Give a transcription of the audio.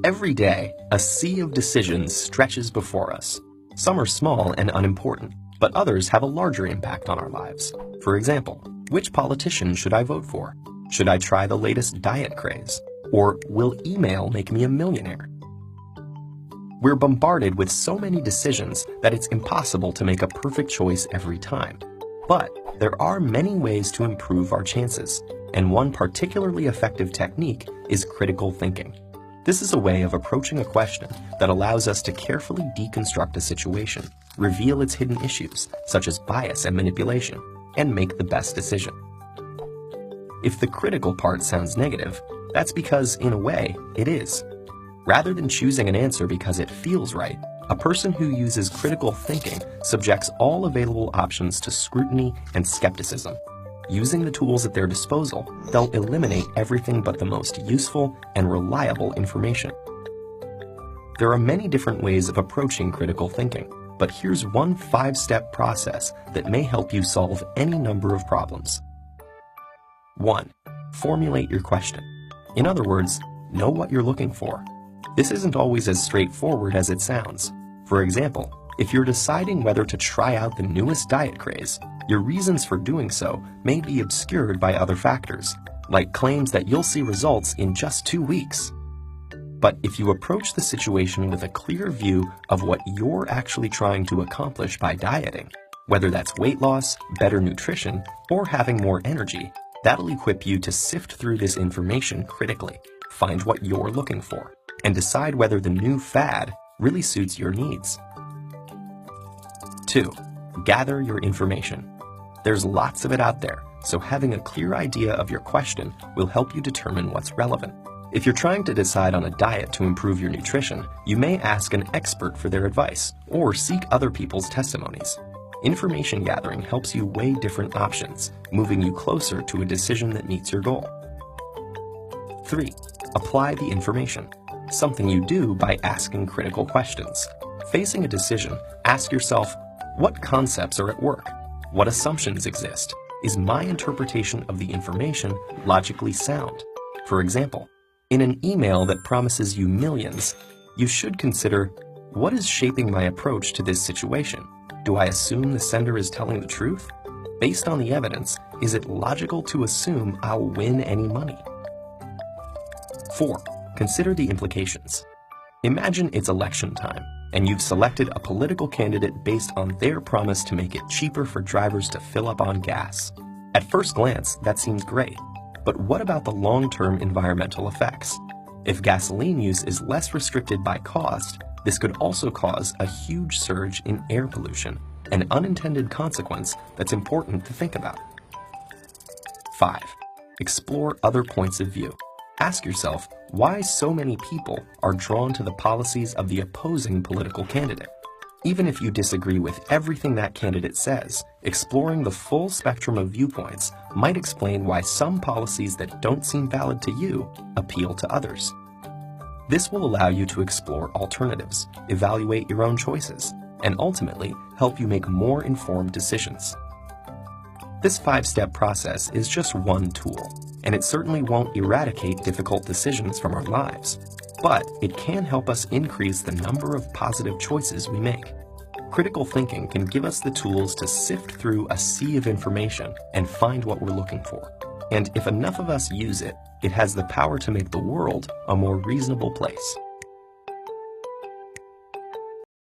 Every day, a sea of decisions stretches before us. Some are small and unimportant, but others have a larger impact on our lives. For example, which politician should I vote for? Should I try the latest diet craze? Or will email make me a millionaire? We're bombarded with so many decisions that it's impossible to make a perfect choice every time. But there are many ways to improve our chances, and one particularly effective technique is critical thinking. This is a way of approaching a question that allows us to carefully deconstruct a situation, reveal its hidden issues, such as bias and manipulation, and make the best decision. If the critical part sounds negative, that's because, in a way, it is. Rather than choosing an answer because it feels right, a person who uses critical thinking subjects all available options to scrutiny and skepticism. Using the tools at their disposal, they'll eliminate everything but the most useful and reliable information. There are many different ways of approaching critical thinking, but here's one 5-step process that may help you solve any number of problems. 1. Formulate your question. In other words, know what you're looking for. This isn't always as straightforward as it sounds. For example, if you're deciding whether to try out the newest diet craze, your reasons for doing so may be obscured by other factors, like claims that you'll see results in just 2 weeks. But if you approach the situation with a clear view of what you're actually trying to accomplish by dieting, whether that's weight loss, better nutrition, or having more energy, that'll equip you to sift through this information critically, find what you're looking for, and decide whether the new fad really suits your needs. 2. Gather your information. There's lots of it out there, so having a clear idea of your question will help you determine what's relevant. If you're trying to decide on a diet to improve your nutrition, you may ask an expert for their advice or seek other people's testimonies. Information gathering helps you weigh different options, moving you closer to a decision that meets your goal. 3. Apply the information, something you do by asking critical questions. Facing a decision, ask yourself, what concepts are at work? What assumptions exist? Is my interpretation of the information logically sound? For example, in an email that promises you millions, you should consider, what is shaping my approach to this situation? Do I assume the sender is telling the truth? Based on the evidence, is it logical to assume I'll win any money? 4. Consider the implications. Imagine it's election time, and you've selected a political candidate based on their promise to make it cheaper for drivers to fill up on gas. At first glance, that seems great, but what about the long-term environmental effects? If gasoline use is less restricted by cost, this could also cause a huge surge in air pollution, an unintended consequence that's important to think about. 5. Explore other points of view. Ask yourself why so many people are drawn to the policies of the opposing political candidate. Even if you disagree with everything that candidate says, exploring the full spectrum of viewpoints might explain why some policies that don't seem valid to you appeal to others. This will allow you to explore alternatives, evaluate your own choices, and ultimately help you make more informed decisions. This 5-step process is just one tool, and it certainly won't eradicate difficult decisions from our lives, but it can help us increase the number of positive choices we make. Critical thinking can give us the tools to sift through a sea of information and find what we're looking for. And if enough of us use it, it has the power to make the world a more reasonable place.